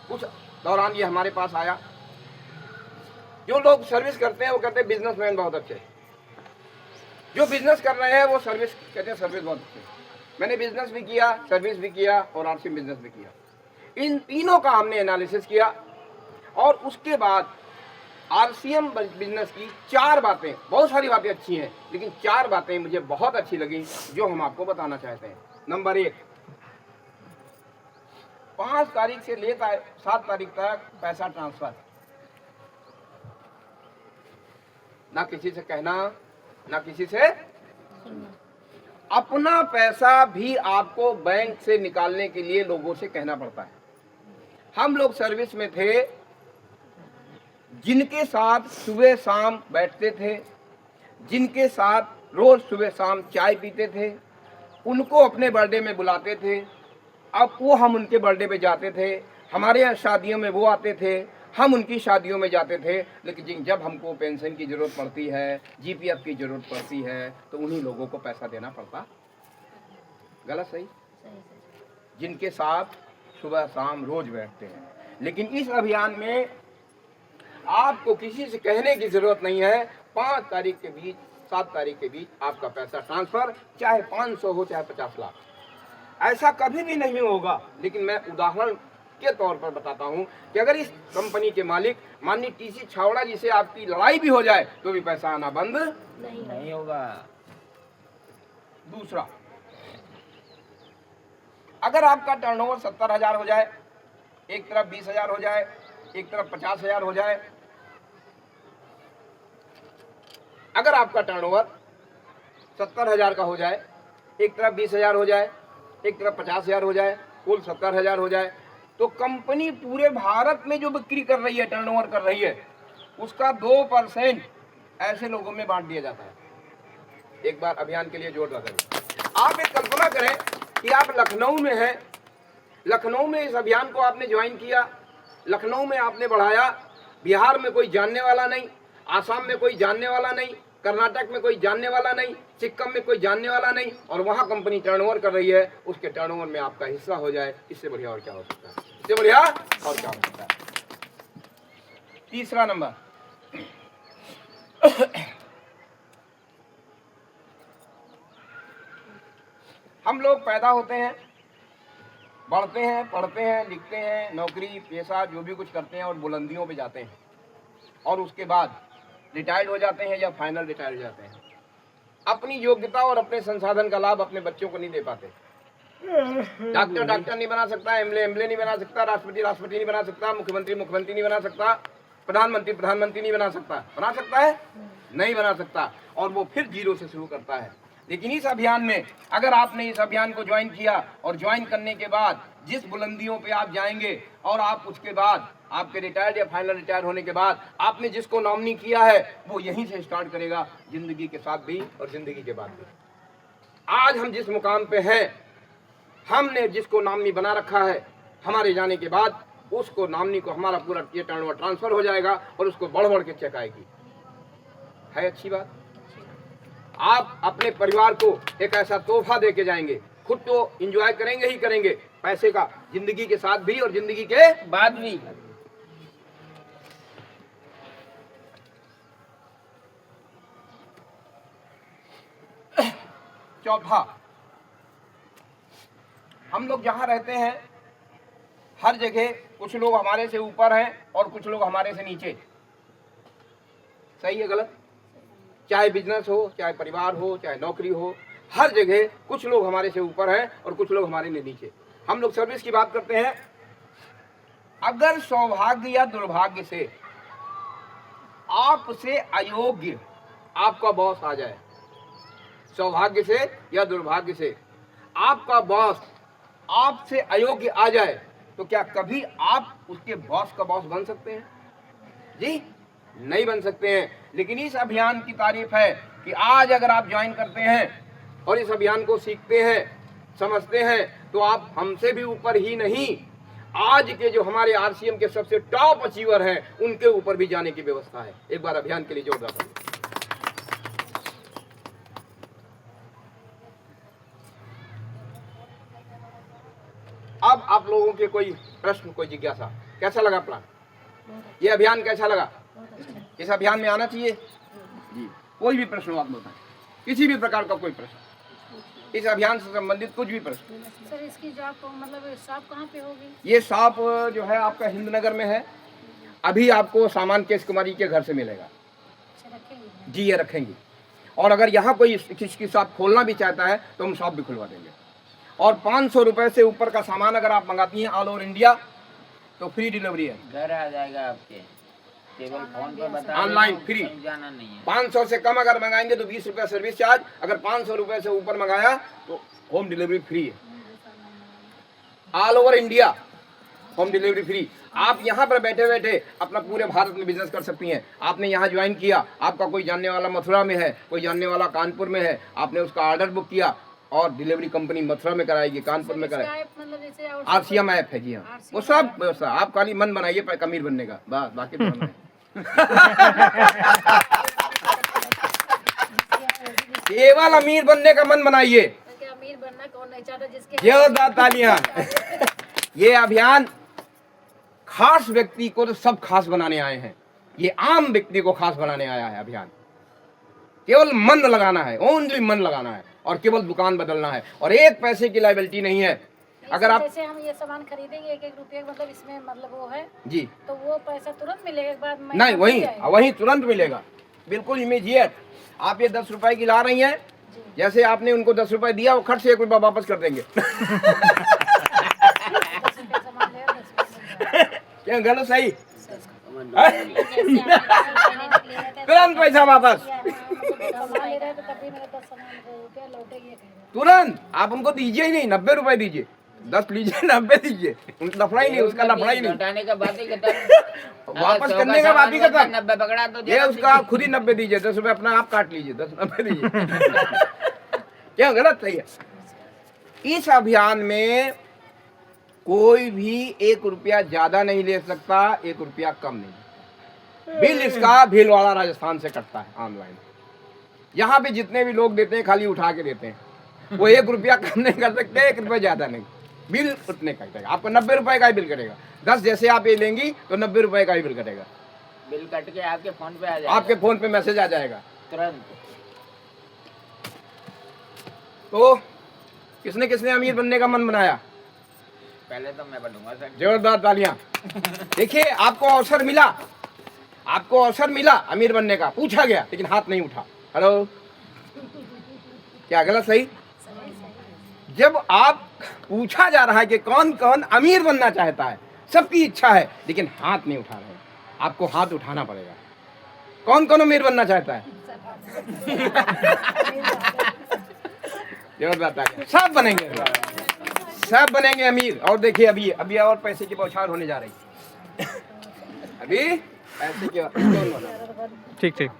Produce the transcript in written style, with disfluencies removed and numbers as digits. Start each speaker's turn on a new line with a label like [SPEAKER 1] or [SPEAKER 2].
[SPEAKER 1] उस दौरान ये हमारे पास आया। जो लोग सर्विस करते हैं वो कहते हैं बिजनेसमैन बहुत अच्छे, जो बिजनेस कर रहे हैं वो सर्विस कहते हैं सर्विस बहुत अच्छी। मैंने बिजनेस भी किया, सर्विस भी किया और आरसीएम बिजनेस भी किया। इन तीनों का हमने एनालिसिस किया और उसके बाद आरसीएम बिजनेस की 4 बातें, बहुत सारी बातें अच्छी हैं लेकिन 4 बातें मुझे बहुत अच्छी लगी जो हम आपको बताना चाहते हैं। नंबर 1, 5 तारीख से लेकर 7 तारीख तक पैसा ट्रांसफर, ना किसी से कहना ना किसी से अपना पैसा भी आपको बैंक से निकालने के लिए लोगों से कहना पड़ता है। हम लोग सर्विस में थे, जिनके साथ सुबह शाम बैठते थे, जिनके साथ रोज सुबह शाम चाय पीते थे, उनको अपने बर्थडे में बुलाते थे। अब वो हम उनके बर्थडे पे जाते थे, हमारे यहाँ शादियों में वो आते थे, हम उनकी शादियों में जाते थे। लेकिन जब हमको पेंशन की जरूरत पड़ती है, जीपीएफ की जरूरत पड़ती है, तो उन्हीं लोगों को पैसा देना पड़ता। गलत सही? जिनके साथ सुबह शाम रोज बैठते हैं। लेकिन इस अभियान में आपको किसी से कहने की जरूरत नहीं है। 5 तारीख के बीच 7 तारीख के बीच आपका पैसा ट्रांसफर, चाहे 500 हो चाहे 50 लाख, ऐसा कभी भी नहीं होगा। लेकिन मैं उदाहरण के तौर पर बताता हूं कि अगर इस कंपनी के मालिक माननीय टीसी छावड़ा जी से आपकी लड़ाई भी हो जाए तो भी पैसा आना बंद नहीं होगा। दूसरा, अगर आपका टर्नओवर 70,000 हो जाए, एक तरफ 20,000 हो जाए, एक तरफ 50,000 हो जाए, अगर आपका टर्नओवर 70,000 का हो जाए, एक तरफ 20,000 हो जाए, एक तरफ 50,000 हो जाए, कुल 70,000 हो जाए, तो कंपनी पूरे भारत में जो बिक्री कर रही है, टर्नओवर कर रही है, उसका 2% ऐसे लोगों में बांट दिया जाता है। एक बार अभियान के लिए जोरदार करें। आप एक कल्पना करें कि आप लखनऊ में हैं, लखनऊ में इस अभियान को आपने ज्वाइन किया, लखनऊ में आपने बढ़ाया, बिहार में कोई जानने वाला नहीं, आसाम में कोई जानने वाला नहीं, कर्नाटक में कोई जानने वाला नहीं, सिक्किम में कोई जानने वाला नहीं, और वहां कंपनी टर्नओवर कर रही है, उसके टर्नओवर में आपका हिस्सा हो जाए। इससे बढ़िया और क्या हो सकता है? इससे बढ़िया और क्या हो सकता है? तीसरा नंबर, हम लोग पैदा होते हैं, बढ़ते हैं, पढ़ते हैं, लिखते हैं, नौकरी पेशा जो भी कुछ करते हैं और बुलंदियों पे जाते हैं, और उसके बाद रिटायर्ड हो जाते हैं या फाइनल रिटायर हो जाते हैं। अपनी योग्यता और अपने संसाधन का लाभ अपने बच्चों को नहीं दे पाते। डॉक्टर नहीं बना सकता, एमएलए नहीं बना सकता, राष्ट्रपति नहीं बना सकता, मुख्यमंत्री नहीं बना सकता, प्रधानमंत्री नहीं बना सकता। बना सकता है? नहीं बना सकता, और वो फिर जीरो से शुरू करता है। लेकिन इस अभियान में अगर आपने इस अभियान को ज्वाइन किया और ज्वाइन करने के बाद जिस बुलंदियों पे आप जाएंगे, और आप उसके बाद आपके रिटायर्ड या फाइनल रिटायर होने के बाद आपने जिसको नॉमिनी किया है वो यहीं से स्टार्ट करेगा, जिंदगी के साथ भी और जिंदगी के बाद भी। आज हम जिस मुकाम पे हैं, हमने जिसको नॉमिनी बना रखा है, हमारे जाने के बाद उसको नॉमिनी को हमारा पूरा टर्नओवर ट्रांसफर हो जाएगा और उसको बढ़ बढ़ के चेक आएगी। है अच्छी बात? आप अपने परिवार को एक ऐसा तोहफा दे के जाएंगे, खुद तो एंजॉय करेंगे ही करेंगे पैसे का, जिंदगी के साथ भी और जिंदगी के बाद भी। चौथा, हम लोग जहां रहते हैं हर जगह कुछ लोग हमारे से ऊपर हैं और कुछ लोग हमारे से नीचे। सही है गलत? चाहे बिजनेस हो, चाहे परिवार हो, चाहे नौकरी हो, हर जगह कुछ लोग हमारे से ऊपर हैं और कुछ लोग हमारे से नीचे। हम लोग सर्विस की बात करते हैं। अगर सौभाग्य या दुर्भाग्य से आपसे अयोग्य आपका बॉस आ जाए, सौभाग्य से या दुर्भाग्य से आपका बॉस आपसे अयोग्य आ जाए, तो क्या कभी आप उसके बॉस का बॉस बन सकते हैं? जी नहीं बन सकते हैं। लेकिन इस अभियान की तारीफ है कि आज अगर आप ज्वाइन करते हैं और इस अभियान को सीखते हैं, समझते हैं, तो आप हमसे भी ऊपर ही नहीं, आज के जो हमारे आरसीएम के सबसे टॉप अचीवर हैं उनके ऊपर भी जाने की व्यवस्था है। एक बार अभियान के लिए जोरदार ताली। अब आप लोगों के कोई प्रश्न, कोई जिज्ञासा? कैसा लगा प्लान? ये अभियान कैसा लगा? इस अभियान में आना चाहिए जी। कोई भी प्रश्न हो आप बताएं, किसी भी प्रकार का कोई प्रश्न, इस अभियान से संबंधित कुछ भी प्रश्न।
[SPEAKER 2] सर इसकी जॉब मतलब शॉप कहाँ पे होगी?
[SPEAKER 1] ये शॉप जो है आपका हिंदनगर में है। अभी आपको सामान केश कुमारी के घर से मिलेगा।
[SPEAKER 2] अच्छा, रखेंगे?
[SPEAKER 1] जी, ये रखेंगी। और अगर यहाँ कोई किसी शॉप खोलना भी चाहता है तो हम शॉप भी खुलवा देंगे। और 500 रुपये से ऊपर का सामान अगर आप मंगाती हैं ऑल ओवर इंडिया तो फ्री डिलीवरी है,
[SPEAKER 3] घर आ जाएगा आपके, केवल फोन पे बता
[SPEAKER 1] ऑनलाइन फ्री।
[SPEAKER 3] जाना नहीं है।
[SPEAKER 1] 500 से कम अगर मंगाएंगे तो 20 रुपये सर्विस चार्ज, अगर 500 रुपये से ऊपर मंगाया तो होम डिलीवरी फ्री है, all over India home delivery free. आप यहाँ पर बैठे बैठे अपना पूरे भारत में बिजनेस कर सकती हैं। आपने यहाँ ज्वाइन किया, आपका कोई जानने वाला मथुरा में है, कोई जानने वाला कानपुर में है, आपने उसका ऑर्डर बुक किया और डिलीवरी कंपनी मथुरा में कराएगी, कानपुर में कराएगी।
[SPEAKER 2] मतलब जैसे
[SPEAKER 1] RCM ऐप है जी हाँ, वो सब व्यवस्था। आप खाली मन बनाइए अमीर बनने का, बस बाकी तो है। केवल अमीर बनने का मन बनाइए।
[SPEAKER 2] अमीर बनना कौन नहीं चाहता जिसके
[SPEAKER 1] जोरदार तालियां। ये अभियान खास व्यक्ति को तो सब खास बनाने आए हैं, ये आम व्यक्ति को खास बनाने आया है अभियान। केवल मन लगाना है, ओनली मन लगाना है और केवल दुकान बदलना है और 1 पैसे की लायबिलिटी नहीं है। अगर आप
[SPEAKER 2] जैसे हम ये सामान खरीदेंगे 1-1 रुपये, मतलब इसमें मतलब वो है
[SPEAKER 1] जी,
[SPEAKER 2] तो वो पैसा तुरंत मिलेगा एक बार?
[SPEAKER 1] नहीं वही तुरंत मिलेगा, बिल्कुल इमीडिएट। आप ये 10 रुपए की ला रही हैं, जैसे आपने उनको 10 रुपए दिया वो खर्च से 1 रुपया वापस कर देंगे। क्या गलत सही? तुरंत पैसा वापस, तुरंत। आप उनको दीजिए ही नहीं, 90 रुपए दीजिए, 10 लीजिए 90 दीजिए, लफड़ा ही नहीं, उसका लफड़ा ही नहीं।
[SPEAKER 3] लौटाने का बात ही
[SPEAKER 1] वापस करने का बात ही खत्म।
[SPEAKER 3] 90 पकड़ा तो
[SPEAKER 1] ये उसका आप खुद ही 90 दीजिए, 10 रुपए अपना आप काट लीजिए, 10-90 दीजिए। क्या गलत सही है? इस अभियान में कोई भी 1 रुपया ज्यादा नहीं ले सकता, 1 रुपया कम नहीं। बिल इसका भीलवाड़ा राजस्थान से कटता है ऑनलाइन। यहाँ पे जितने भी लोग देते हैं खाली उठा के देते हैं, वो 1 रुपया कम नहीं कर सकते, 1 रुपया ज्यादा नहीं। बिल उतने कटेगा, आपको 90 रुपए का ही बिल कटेगा। 10 जैसे आप ये लेंगी तो 90 रुपए का ही बिल कटेगा।
[SPEAKER 3] बिल कट के आपके फोन पे आ जाएगा,
[SPEAKER 1] आपके फोन पे मैसेज आ जाएगा
[SPEAKER 3] तुरंत।
[SPEAKER 1] तो किसने किसने अमीर बनने का मन बनाया?
[SPEAKER 3] पहले तो मैं बनूंगा सर।
[SPEAKER 1] जोरदार तालियां। देखिए आपको अवसर मिला, आपको अवसर मिला अमीर बनने का, पूछा गया लेकिन हाथ नहीं उठा। हेलो, क्या गलत सही? जब आप पूछा जा रहा है कि कौन कौन अमीर बनना चाहता है, सबकी इच्छा है लेकिन हाथ नहीं उठा रहे, आपको हाथ उठाना पड़ेगा। कौन कौन अमीर बनना चाहता है? जोरदार तालियां। सब बनेंगे, सब बनेंगे अमीर। और देखिए अभी अभी और पैसे की बौछार होने जा रही है। अभी पैसे की ठीक ठीक